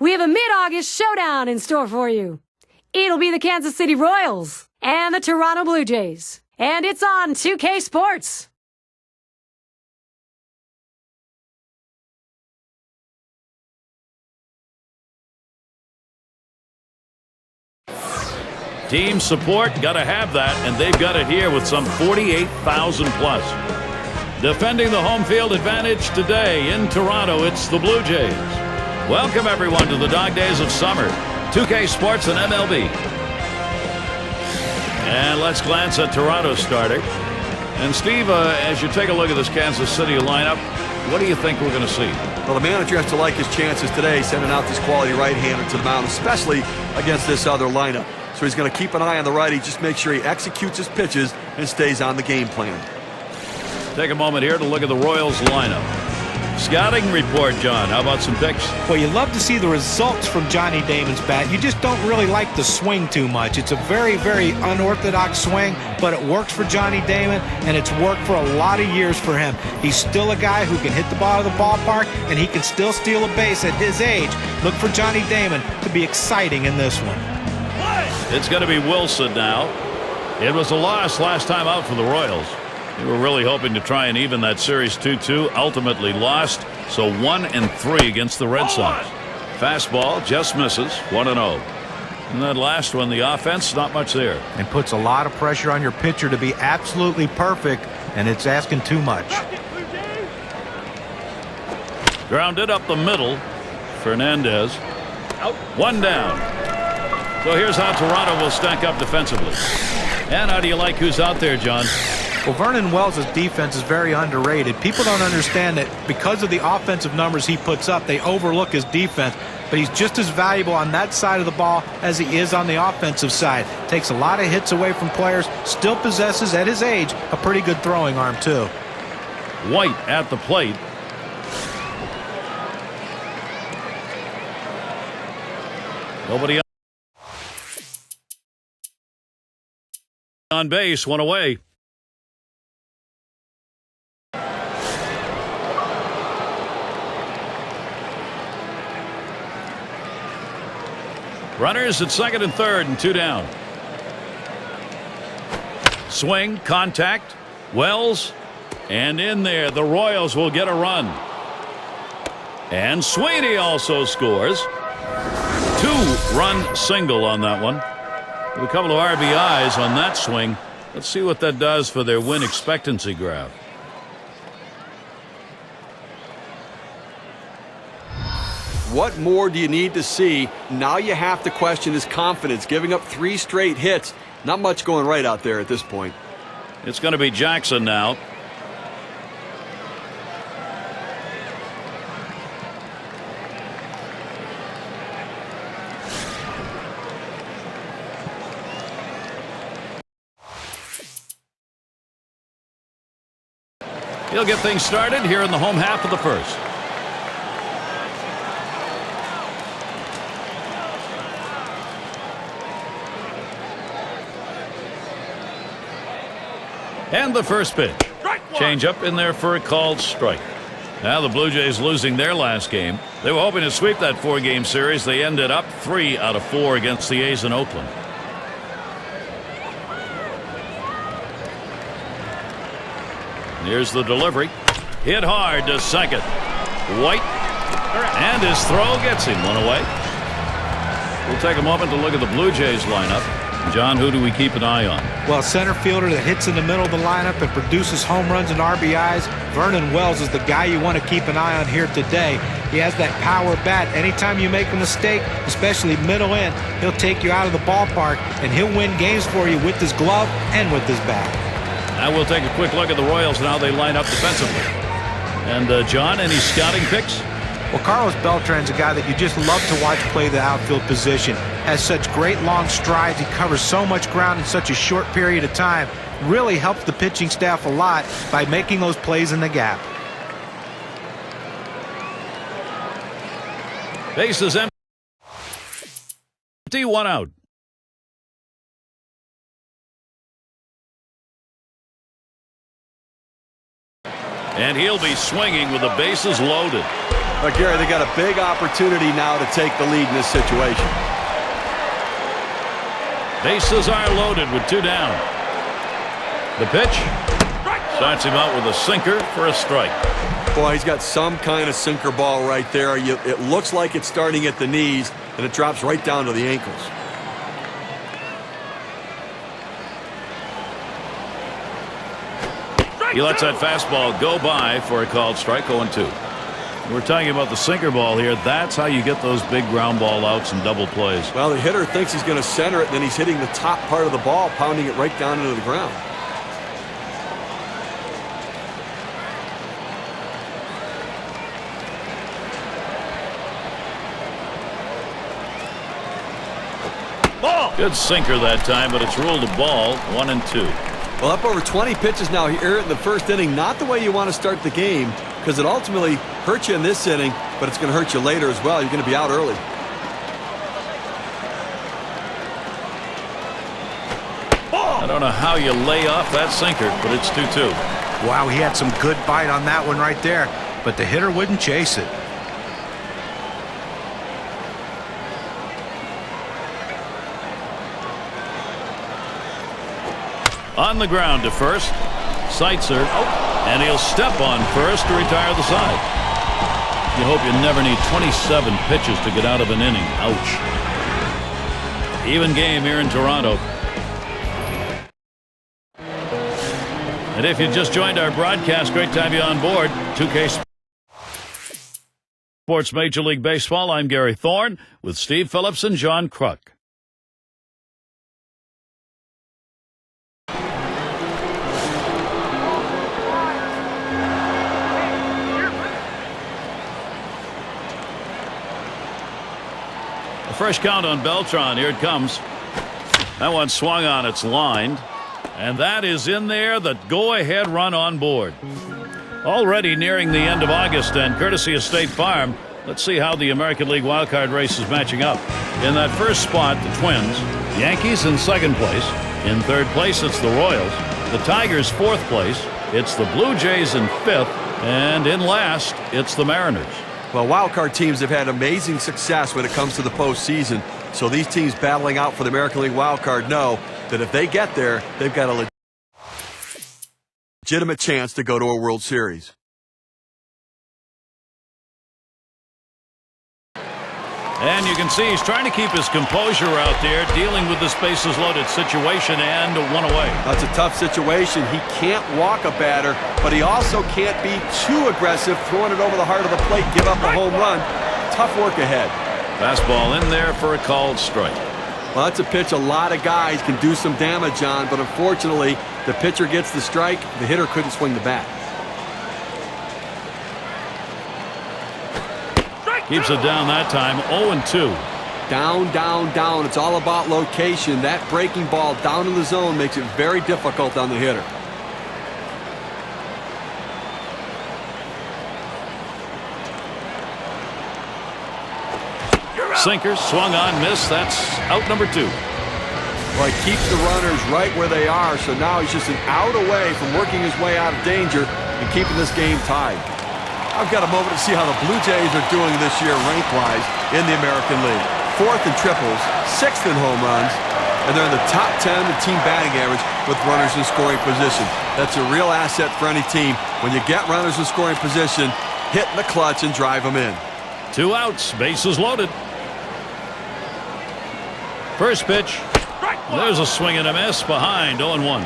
we have a mid-August showdown in store for you. It'll be the Kansas City Royals and the Toronto Blue Jays. And it's on 2K Sports. Team support, got to have that, and they've got it here with some 48,000 plus. Defending the home field advantage today in Toronto, it's the Blue Jays. Welcome, everyone, to the dog days of summer. 2K Sports and MLB. And let's glance at Toronto's starting. And Steve, as you take a look at this Kansas City lineup, what do you think we're going to see? Well, the manager has to like his chances today, sending out this quality right-hander to the mound, especially against this other lineup. So he's going to keep an eye on the righty, just make sure he executes his pitches and stays on the game plan. Take a moment here to look at the Royals lineup. Scouting report, John. How about some picks? Well, you love to see the results from Johnny Damon's bat. You just don't really like the swing too much. It's a very, very unorthodox swing, but it works for Johnny Damon, and it's worked for a lot of years for him. He's still a guy who can hit the ball of the ballpark, and he can still steal a base at his age. Look for Johnny Damon to be exciting in this one. It's going to be Wilson now. It was a loss last time out for the Royals. They were really hoping to try and even that series 2-2. Ultimately lost, so 1-3 against the Red Sox. Fastball just misses, 1-0. And that last one, the offense, not much there. And puts a lot of pressure on your pitcher to be absolutely perfect, and it's asking too much. Grounded up the middle. Fernandez. Out. One down. So here's how Toronto will stack up defensively. And how do you like who's out there, John? Well, Vernon Wells' defense is very underrated. People don't understand that because of the offensive numbers he puts up, they overlook his defense. But he's just as valuable on that side of the ball as he is on the offensive side. Takes a lot of hits away from players. Still possesses, at his age, a pretty good throwing arm, too. White at the plate. Nobody on base, one away. Runners at second and third and 2 down. Swing, contact, Wells, and in there the Royals will get a run. And Sweeney also scores. 2-run single on that one. With a couple of RBIs on that swing. Let's see what that does for their win expectancy graph. What more do you need to see? Now you have to question his confidence. Giving up 3 straight hits. Not much going right out there at this point. It's going to be Jackson now. He'll get things started here in the home half of the first. And the first pitch. Change up in there for a called strike. Now the Blue Jays losing their last game. They were hoping to sweep that 4-game series. They ended up 3 out of 4 against the A's in Oakland. Here's the delivery. Hit hard to second. White. And his throw gets him one away. We'll take a moment to look at the Blue Jays lineup. John, who do we keep an eye on? Well, center fielder that hits in the middle of the lineup and produces home runs and RBIs. Vernon Wells is the guy you want to keep an eye on here today. He has that power bat. Anytime you make a mistake, especially middle in, he'll take you out of the ballpark, and he'll win games for you with his glove and with his bat. Now we'll take a quick look at the Royals and how they line up defensively. And, John, any scouting picks? Well, Carlos Beltran's a guy that you just love to watch play the outfield position. Has such great long strides. He covers so much ground in such a short period of time. Really helps the pitching staff a lot by making those plays in the gap. Base is empty. 1 out. And he'll be swinging with the bases loaded. But Gary, they got a big opportunity now to take the lead in this situation. Bases are loaded with 2 down. The pitch starts him out with a sinker for a strike. Boy, he's got some kind of sinker ball right there. It looks like it's starting at the knees, and it drops right down to the ankles. He lets that fastball go by for a called strike. 0-2. We're talking about the sinker ball here. That's how you get those big ground ball outs and double plays. Well, the hitter thinks he's going to center it, and then he's hitting the top part of the ball, pounding it right down into the ground. Good sinker that time, but it's ruled a ball. 1-2. Well, up over 20 pitches now here in the first inning. Not the way you want to start the game, because it ultimately hurts you in this inning, but it's going to hurt you later as well. You're going to be out early. I don't know how you lay off that sinker, but it's 2-2. Wow, he had some good bite on that one right there, but the hitter wouldn't chase it. On the ground to first, Seitzer, and he'll step on first to retire the side. You hope you never need 27 pitches to get out of an inning. Ouch. Even game here in Toronto. And if you just joined our broadcast, great to have you on board. 2K Sports Major League Baseball. I'm Gary Thorne with Steve Phillips and John Kruk. Fresh count on Beltran. Here it comes. That one swung on. It's lined. And that is in there. The go-ahead run on board. Already nearing the end of August, and courtesy of State Farm, let's see how the American League wildcard race is matching up. In that first spot, the Twins. Yankees in second place. In third place, it's the Royals. The Tigers, fourth place. It's the Blue Jays in fifth. And in last, it's the Mariners. Well, wildcard teams have had amazing success when it comes to the postseason. So these teams battling out for the American League wildcard know that if they get there, they've got a legitimate chance to go to a World Series. And you can see he's trying to keep his composure out there, dealing with this bases loaded situation, and one away. That's a tough situation. He can't walk a batter, but he also can't be too aggressive, throwing it over the heart of the plate, give up a home run. Tough work ahead. Fastball in there for a called strike. Well, that's a pitch a lot of guys can do some damage on, but unfortunately, the pitcher gets the strike. The hitter couldn't swing the bat. Keeps it down that time. 0-2. Down, down, down. It's all about location. That breaking ball down in the zone makes it very difficult on the hitter. Sinker, swung on, missed. That's out number 2. Well, he keeps the runners right where they are, so now he's just an out away from working his way out of danger and keeping this game tied. I've got a moment to see how the Blue Jays are doing this year rank-wise in the American League. 4th in triples, 6th in home runs, and they're in the top 10 in team batting average with runners in scoring position. That's a real asset for any team. When you get runners in scoring position, hit in the clutch and drive them in. 2 outs, bases loaded. First pitch. There's a swing and a miss behind. 0-1.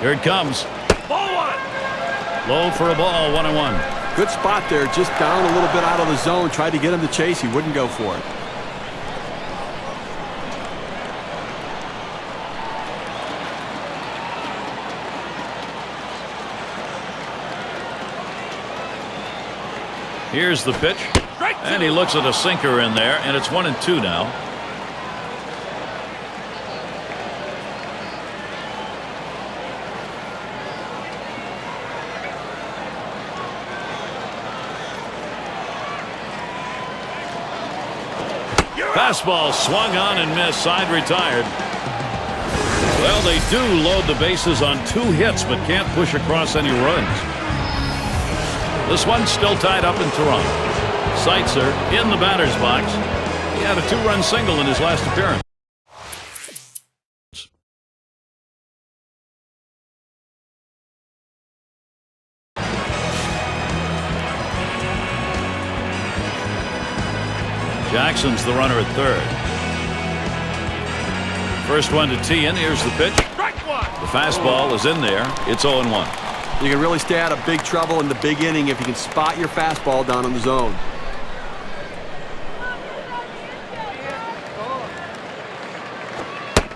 Here it comes. Ball 1. Low for a ball. 1-1. Good spot there, just down a little bit out of the zone. Tried to get him to chase. He wouldn't go for it. Here's the pitch. And he looks at a sinker in there, and it's 1-2 now. Fastball swung on and missed. Side retired. Well, they do load the bases on 2 hits, but can't push across any runs. This one's still tied up in Toronto. Seitzer in the batter's box. He had a 2-run single in his last appearance. Jackson's the runner at third. First one to tee in. Here's the pitch. The fastball is in there. It's 0-1. You can really stay out of big trouble in the big inning if you can spot your fastball down in the zone.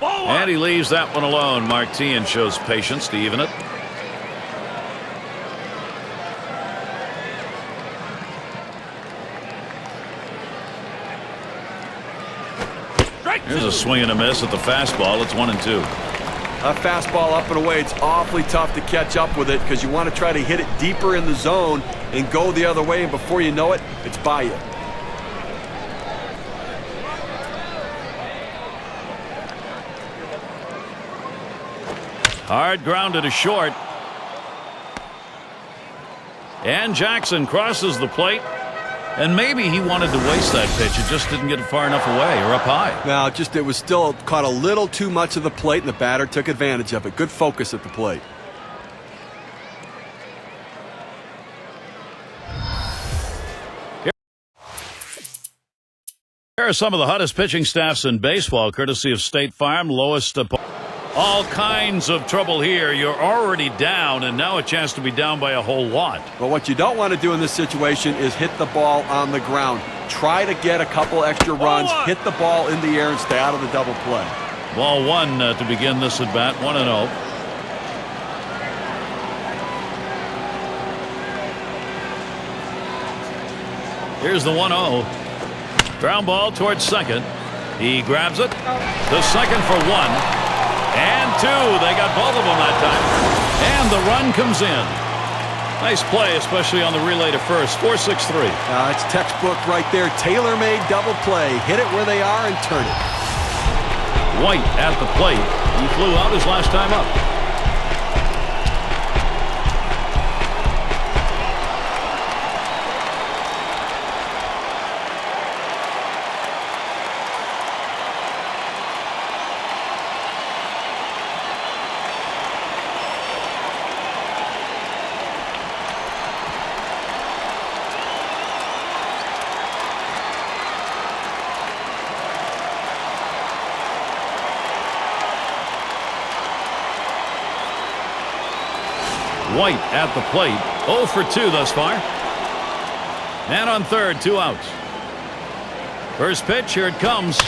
And he leaves that one alone. Martin shows patience to even it. Here's a swing and a miss at the fastball. It's 1-2. A fastball up and away. It's awfully tough to catch up with it because you want to try to hit it deeper in the zone and go the other way, and before you know it, it's by you. Hard grounded to short. And Jackson crosses the plate. And maybe he wanted to waste that pitch. It just didn't get it far enough away or up high. Now, it was still caught a little too much of the plate, and the batter took advantage of it. Good focus at the plate. Here are some of the hottest pitching staffs in baseball, courtesy of State Farm. Lowest all kinds of trouble here. You're already down, and now a chance to be down by a whole lot. But what you don't want to do in this situation is hit the ball on the ground. Try to get a couple extra runs, hit the ball in the air, and stay out of the double play. Ball 1 to begin this at bat. 1-0. Here's the 1-0. Ground ball towards second. He grabs it. The second for 1. And 2. They got both of them that time. And the run comes in. Nice play, especially on the relay to first. 4-6-3. It's textbook right there. Tailor-made double play. Hit it where they are and turn it. White at the plate. He flew out his last time up. White at the plate. 0 for 2 thus far. And on third, 2 outs. First pitch, here it comes.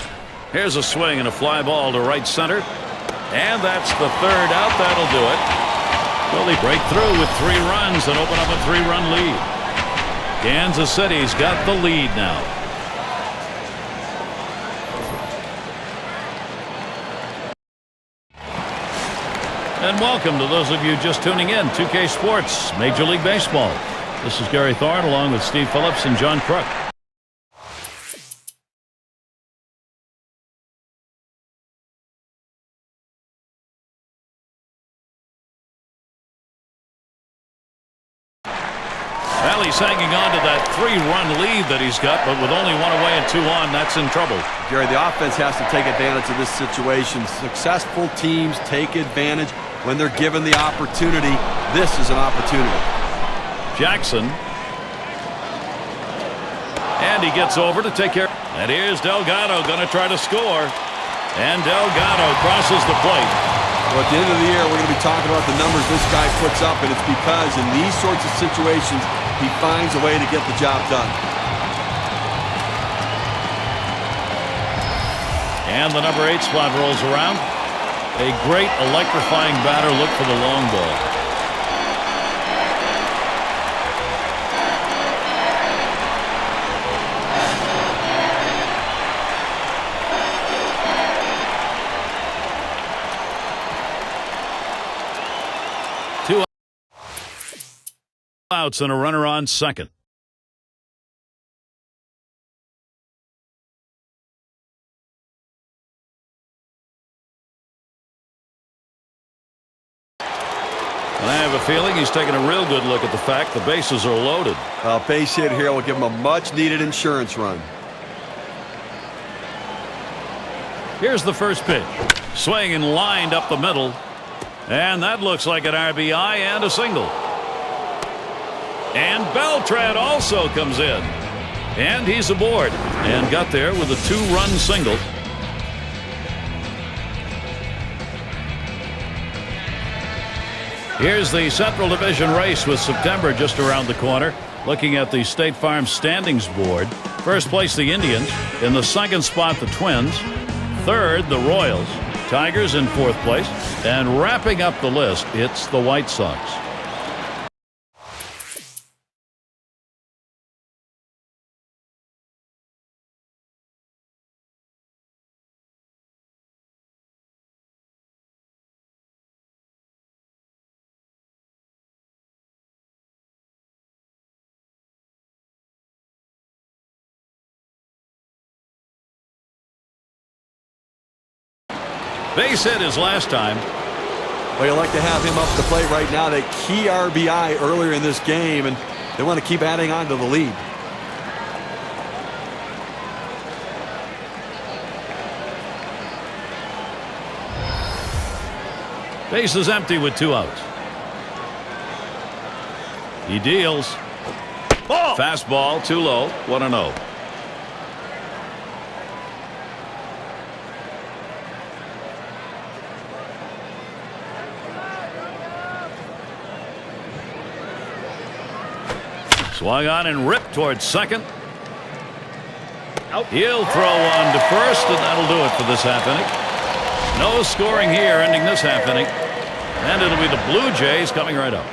Here's a swing and a fly ball to right center. And that's the third out. That'll do it. Well, they break through with 3 runs and open up a 3-run lead. Kansas City's got the lead now. And welcome to those of you just tuning in. 2K Sports, Major League Baseball. This is Gary Thorne along with Steve Phillips and John Crook. Well, he's hanging on to that 3-run lead that he's got, but with only 1 away and 2 on, that's in trouble. Gary, the offense has to take advantage of this situation. Successful teams take advantage when they're given the opportunity. This is an opportunity. Jackson. And he gets over to take care. And here's Delgado going to try to score. And Delgado crosses the plate. Well, at the end of the year, we're going to be talking about the numbers this guy puts up, and it's because in these sorts of situations, he finds a way to get the job done. And the number 8 spot rolls around. A great electrifying batter. Look for the long ball. Two outs and a runner on second. have a feeling he's taking a real good look at the fact the bases are loaded. Base hit here will give him a much-needed insurance run. Here's the first pitch. Swing and lined up the middle. And that looks like an RBI and a single. And Beltran also comes in. And he's aboard. And got there with a 2-run single. Here's the Central Division race with September just around the corner. Looking at the State Farm standings board. First place the Indians. In the second spot the Twins. Third the Royals. Tigers in fourth place. And wrapping up the list, it's the White Sox. Base hit his last time. Well, you like to have him up the plate right now. That key RBI earlier in this game, and they want to keep adding on to the lead. Base is empty with 2 outs. He deals. Ball. Fastball too low. 1-0. Swung on and ripped towards second. He'll throw on to first, and that'll do it for this half inning. No scoring here ending this half inning. And it'll be the Blue Jays coming right up.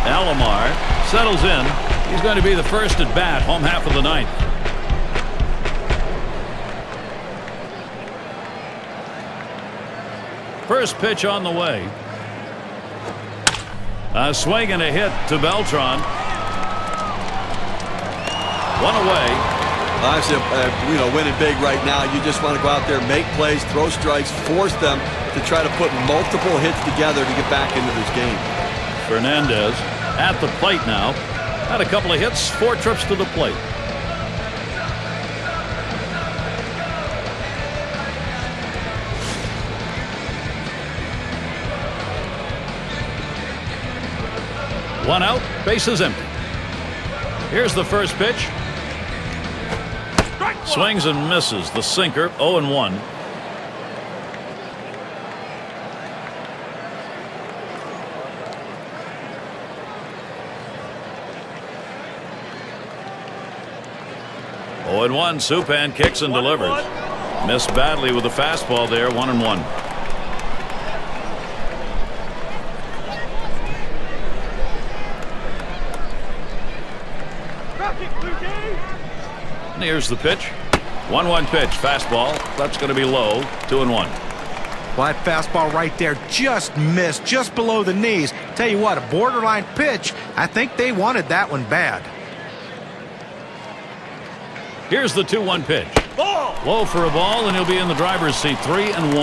Alomar settles in. He's going to be the first at bat, home half of the ninth. First pitch on the way. A swing and a hit to Beltran. 1 away. Obviously, winning big right now. You just want to go out there, make plays, throw strikes, force them to try to put multiple hits together to get back into this game. Fernandez at the plate now. Had a couple of hits, 4 trips to the plate. One out, bases empty. Here's the first pitch. Swings and misses. The sinker, 0-1. Supan kicks and delivers. Missed badly with the fastball there. 1-1. And here's the pitch. 1-1 pitch. Fastball. That's going to be low. 2-1. Well, that fastball right there just missed, just below the knees. Tell you what, a borderline pitch. I think they wanted that one bad. Here's the 2-1 pitch. Ball. Low for a ball, and he'll be in the driver's seat. 3-1.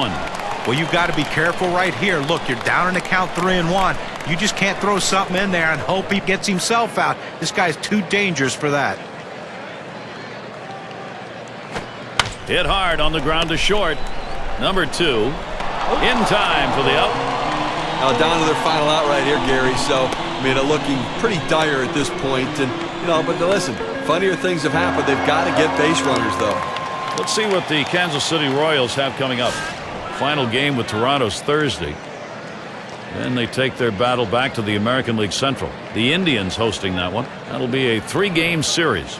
Well, you've got to be careful right here. Look, you're down in the count 3-1. You just can't throw something in there and hope he gets himself out. This guy's too dangerous for that. Hit hard on the ground to short. Number 2. In time for the out. Now down to their final out right here, Gary. So, I mean, they're looking pretty dire at this point. And, but listen, funnier things have happened. They've got to get base runners, though. Let's see what the Kansas City Royals have coming up. Final game with Toronto's Thursday. Then they take their battle back to the American League Central. The Indians hosting that one. That'll be a 3-game series.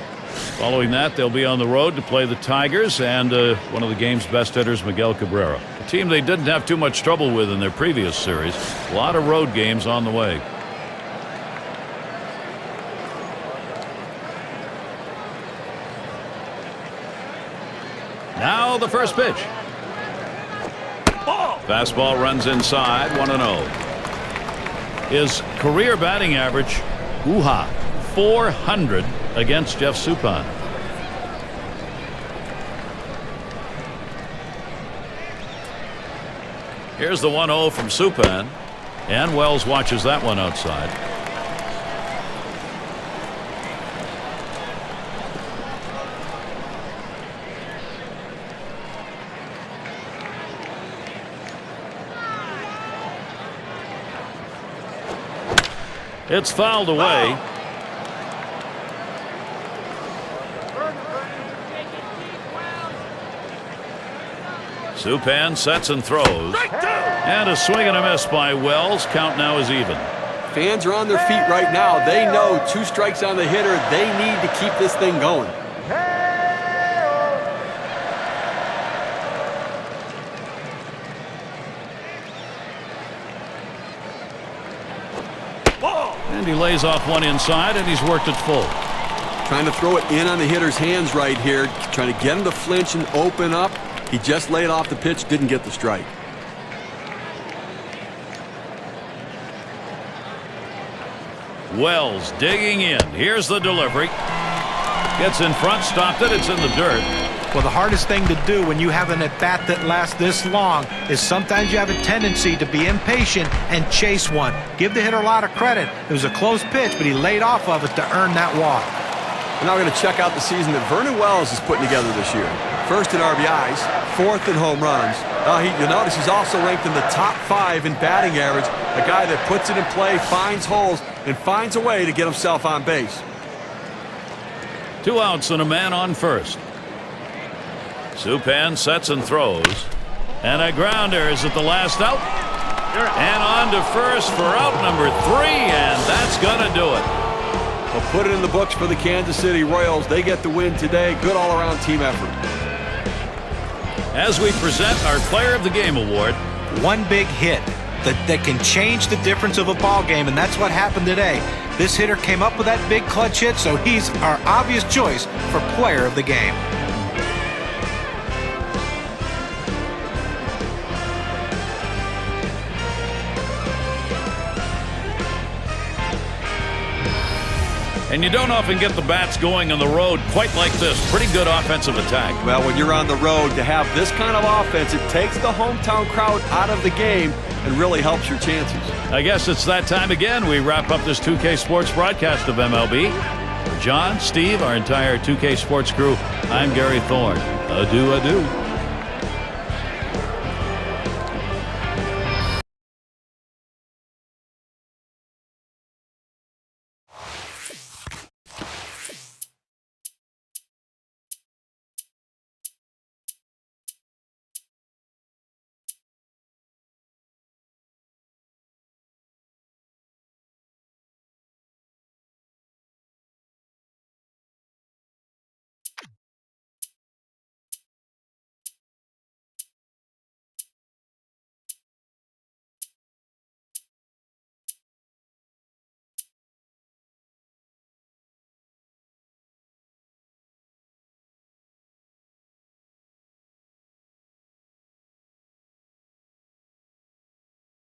Following that, they'll be on the road to play the Tigers and one of the game's best hitters, Miguel Cabrera. A team they didn't have too much trouble with in their previous series. A lot of road games on the way. Now the first pitch. Fastball runs inside. 1-0. His career batting average, 400 against Jeff Supan. Here's the 1-0 from Supan. And Wells watches that one outside. It's fouled away. Supan sets and throws. And a swing and a miss by Wells. Count now is even. Fans are on their feet right now. They know 2 strikes on the hitter. They need to keep this thing going. And he lays off one inside, and he's worked it full. Trying to throw it in on the hitter's hands right here. Trying to get him to flinch and open up. He just laid off the pitch, didn't get the strike. Wells digging in. Here's the delivery. Gets in front, stopped it. It's in the dirt. Well, the hardest thing to do when you have an at-bat that lasts this long is sometimes you have a tendency to be impatient and chase one. Give the hitter a lot of credit. It was a close pitch, but he laid off of it to earn that walk. And now we're going to check out the season that Vernon Wells is putting together this year. First in RBIs, 4th in home runs. You notice he's also ranked in the top 5 in batting average. A guy that puts it in play, finds holes, and finds a way to get himself on base. 2 outs and a man on first. Supan sets and throws. And a grounder is at the last out. And on to first for out number 3, and that's going to do it. Well, put it in the books for the Kansas City Royals. They get the win today. Good all-around team effort. As we present our Player of the Game award. One big hit that can change the difference of a ball game, and that's what happened today. This hitter came up with that big clutch hit, so he's our obvious choice for Player of the Game. And you don't often get the bats going on the road quite like this. Pretty good offensive attack. Well, when you're on the road, to have this kind of offense, it takes the hometown crowd out of the game and really helps your chances. I guess it's that time again. We wrap up this 2K Sports broadcast of MLB. For John, Steve, our entire 2K Sports crew, I'm Gary Thorne. Adieu, adieu.